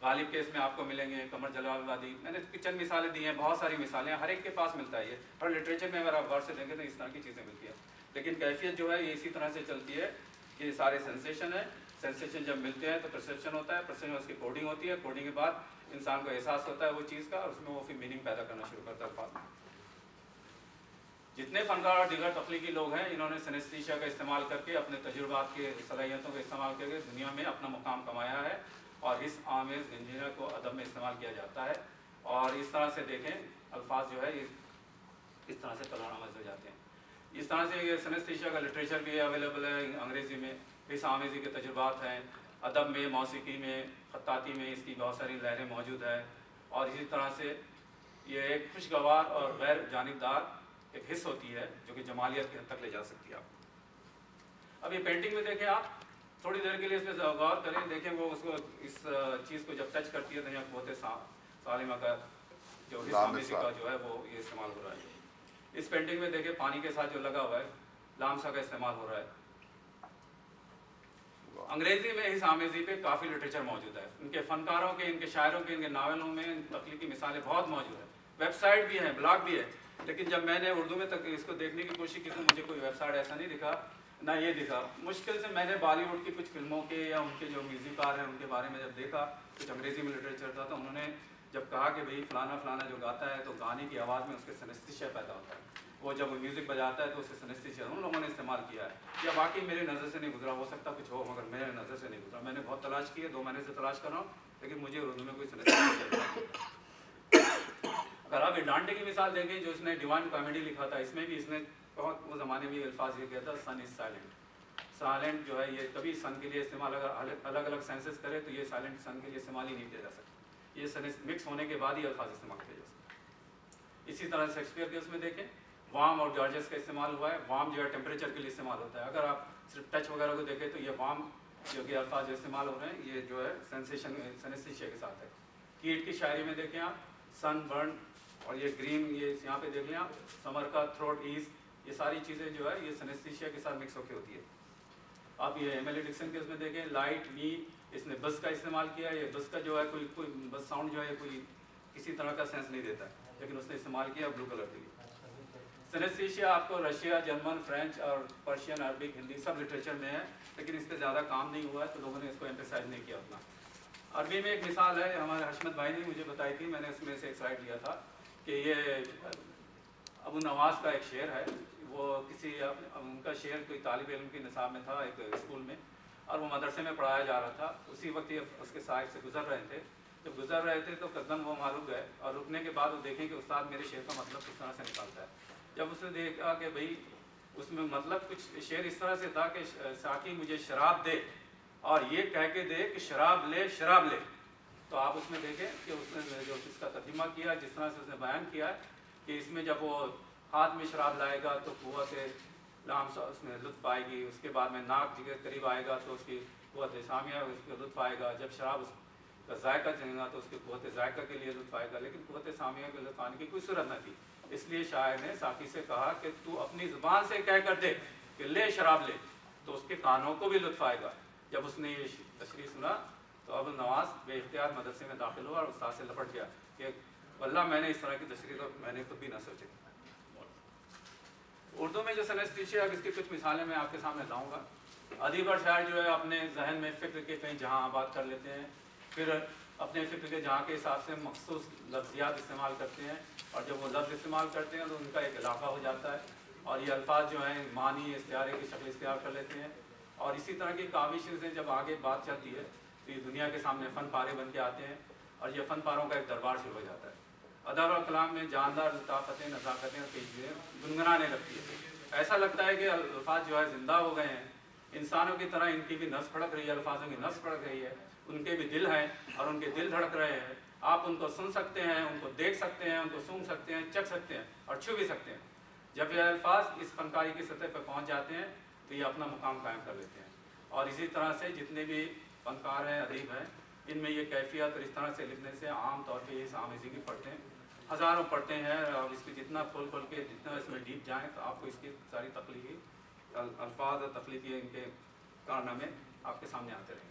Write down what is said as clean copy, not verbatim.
غالب کے اس میں آپ کو ملیں گے، قمر جلال آبادی، میں نے چند مثالیں دی ہیں، بہت ساری مثالیں ہر ایک کے پاس ملتا ہے یہ، اور لٹریچر میں اگر آپ غور سے دیکھیں تو اس طرح کی چیزیں ملتی ہیں. لیکن کیفیت جو ہے یہ اسی طرح سے چلتی ہے کہ یہ سارے سینسیشن ہے، سینسیشن جب ملتے ہیں تو پرسیپشن ہوتا ہے، پرسیپشن میں اس کی کوڈنگ ہوتی ہے، کوڈنگ کے بعد انسان کو احساس ہوتا ہے وہ چیز کا، اور اس میں وہ پھر میننگ پیدا کرنا شروع کرتا ہے الفاظ میں. جتنے فنکار اور دیگر تخلیقی لوگ ہیں انہوں نے سینیستھیشیا کا استعمال کر کے اپنے تجربات کی صلاحیتوں کا استعمال کر کے دنیا میں اپنا مقام کمایا ہے، اور اس آمیز گنجینہ کو ادب میں استعمال کیا جاتا ہے. اور اس طرح سے دیکھیں الفاظ جو ہے اس طرح سے کلام آمیز ہو جاتے ہیں. اس طرح سے یہ سینیستھیشیا کا لٹریچر بھی اویلیبل ہے انگریزی میں، اس آمیزی کے تجربات ہیں، ادب میں، موسیقی میں، خطاطی میں اس کی بہت ساری لہریں موجود ہیں. اور اسی طرح سے یہ ایک خوشگوار اور غیر جانبدار ایک حص ہوتی ہے جو کہ جمالیت کی حد تک لے جا سکتی ہے آپ کو. اب یہ پینٹنگ میں دیکھیں آپ تھوڑی دیر کے لیے اس میں غور کریں، دیکھیں وہ اس کو اس چیز کو جب ٹچ کرتی ہے تو یہاں قوت سالمہ کا جو حص آمیزی کا جو ہے وہ یہ استعمال ہو رہا ہے. اس پینٹنگ میں دیکھیں پانی کے ساتھ جو لگا ہوا ہے لامسا کا استعمال ہو رہا ہے. انگریزی میں اس آمیزی پہ کافی لٹریچر موجود ہے، ان کے فنکاروں کے، ان کے شاعروں کے، ان کے ناولوں میں تخلیقی مثالیں بہت موجود ہیں. ویب سائٹ بھی ہے، بلاگ بھی ہے. لیکن جب میں نے اردو میں تک اس کو دیکھنے کی کوشش کی تو مجھے کوئی ویب سائٹ ایسا نہیں دکھا، نہ یہ دکھا. مشکل سے میں نے بالی ووڈ کی کچھ فلموں کے یا ان کے جو میوزیکار ہیں ان کے بارے میں جب دیکھا، کچھ انگریزی میں لٹریچر تھا تو انہوں نے جب کہا کہ بھئی فلانا فلانا جو گاتا ہے تو گانے کی آواز میں اس کے سینیستھیشیا پیدا ہوتا ہے، وہ جب وہ میوزک بجاتا ہے تو اس سے سینیستھیشیا ان لوگوں نے استعمال کیا ہے. یا باقی میری نظر سے نہیں گزرا، ہو سکتا کچھ ہو مگر میرے نظر سے نہیں گزرا. میں نے بہت تلاش کی ہے، 2 مہینے سے تلاش کر رہا ہوں، لیکن مجھے اردو میں کوئی سینیستھیشیا نہیں. اگر آپ ڈانٹے کی مثال دیکھیں جو اس نے ڈیوائن کامیڈی لکھا تھا، اس میں بھی اس نے بہت وہ زمانے میں الفاظ یہ کیا تھا سن از سائلنٹ. سائلنٹ جو ہے یہ کبھی سن کے لیے استعمال اگر الگ الگ سینسز کرے تو یہ سائلنٹ سن کے لیے استعمال ہی نہیں کیا جا سکتا، یہ مکس ہونے کے بعد ہی الفاظ استعمال کیا جا سکتا. اسی طرح شیکسپیئر کے اس میں دیکھیں وارم اور جارجس کا استعمال ہوا ہے. وارم جو ہے ٹیمپریچر کے لیے استعمال ہوتا ہے. اگر آپ صرف ٹچ وغیرہ کو دیکھیں تو یہ وارم جو کہ الفاظ جو استعمال ہو رہے ہیں یہ جو ہے سینیستھیشیا کے ساتھ ہے. کیٹ کی شاعری میں دیکھیں آپ سن برن اور یہ گرین، یہ یہاں پہ دیکھ لیں آپ سمر کا تھروٹ ایز، یہ ساری چیزیں جو ہے یہ سینیستھیشیا کے ساتھ مکس ہو کے ہوتی ہے. آپ یہ ایمیلی ڈکسن کے اس میں دیکھیں لائٹ می، اس نے بس کا استعمال کیا. یہ بس کا جو ہے کوئی بس ساؤنڈ جو ہے کوئی کسی طرح کا سینس نہیں دیتا ہے، لیکن اس نے استعمال کیا بلو کلر کے لیے. سینیستھیشیا آپ کو رشیا، جرمن، فرینچ اور پرشین، عربک، ہندی سب لٹریچر میں ہے، لیکن اس پہ زیادہ کام نہیں ہوا ہے تو لوگوں نے اس کو ایمفیسائز نہیں کیا اتنا. عربی میں ایک مثال ہے ہمارے حشمت بھائی نے مجھے بتائی تھی، میں نے اس میں سے ایک سلائڈ لیا تھا کہ یہ ابو نواز کا ایک شعر ہے. وہ کسی ان کا شعر کوئی طالب علم کے نصاب میں تھا ایک اسکول میں، اور وہ مدرسے میں پڑھایا جا رہا تھا. اسی وقت یہ اس کے صاحب سے گزر رہے تھے. جب گزر رہے تھے تو قدم وہ معلوم گئے، اور رکنے کے بعد وہ دیکھیں کہ استاد میرے شعر کا مطلب کس طرح سے نکالتا ہے. جب اس نے دیکھا کہ بھئی اس میں مطلب کچھ شعر اس طرح سے تھا کہ ساقی مجھے شراب دے اور یہ کہہ کے دے کہ شراب لے شراب لے. تو آپ اس میں دیکھیں کہ اس نے جو اس کا ترجمہ کیا، جس طرح سے اس نے بیان کیا ہے کہ اس میں جب وہ ہاتھ میں شراب لائے گا تو قوت لامسا اس میں لطف آئے گی، اس کے بعد میں ناک جگہ قریب آئے گا تو اس کی قوت سامیہ اس کا لطف آئے گا، جب شراب اس کا ذائقہ چلے گا تو اس کی قوت ذائقہ کے لیے لطف آئے گا. لیکن قوت سامیہ کے لطف آنے کی کوئی صورت نہ تھی. اس لیے شاعر نے ساقی سے کہا کہ تو اپنی زبان سے کہہ کر دے کہ لے شراب لے، تو اس کے کانوں کو بھی لطف آئے گا. جب اس نے یہ تشریح سنا تو ابو نواز بے اختیار مدرسے میں داخل ہوا اور استاد سے لپٹ گیا کہ واللہ میں نے اس طرح کی تشریح تو میں نے خود بھی نہ سوچی. اردو میں جو سینیستھیشیا اس کی کچھ مثالیں میں آپ کے سامنے لاؤں گا. ادیب اور شاعر جو ہے اپنے ذہن میں فکر کے کہیں جہاں آباد کر لیتے ہیں، پھر اپنے فکر کے جہاں کے حساب سے مخصوص لفظیات استعمال کرتے ہیں، اور جب وہ لفظ استعمال کرتے ہیں تو ان کا ایک علاقہ ہو جاتا ہے، اور یہ الفاظ جو ہیں معنی استعارے کی شکل اختیار کر لیتے ہیں. اور اسی طرح کی کاوشوں سے جب آگے بات چلتی ہے تو یہ دنیا کے سامنے فن پارے بن کے آتے ہیں، اور یہ فن پاروں کا ایک دربار شروع ہو جاتا ہے. ادب اور کلام میں جاندار لطافتیں، نزاکتیں اور پیچیدگیاں گنگنانے لگتی ہے. ایسا لگتا ہے کہ الفاظ جو ہے زندہ ہو گئے ہیں، انسانوں کی طرح ان کی بھی نس پھڑک رہی ہے، الفاظوں کی نس پھڑک رہی ہے، ان کے بھی دل ہیں اور ان کے دل دھڑک رہے ہیں. آپ ان کو سن سکتے ہیں، ان کو دیکھ سکتے ہیں، ان کو سونگھ سکتے ہیں، چکھ سکتے ہیں اور چھو بھی سکتے ہیں. جب یہ الفاظ اس فنکاری کی سطح پر پہنچ جاتے ہیں تو یہ اپنا مقام قائم کر لیتے ہیں. اور اسی طرح سے جتنے بھی فنکار ہیں، ادیب ہیں، ان میں یہ کیفیت اور اس طرح سے لکھنے سے عام طور پہ اس آمیزی کی پڑھتے ہیں، ہزاروں پڑھتے ہیں، اور اس کی جتنا کھول کھول کے جتنا اس میں ڈیپ جائیں تو آپ کو اس کی ساری تخلیقی الفاظ اور تخلیقی ان کے کارنامے آپ کے سامنے آتے رہیں گے.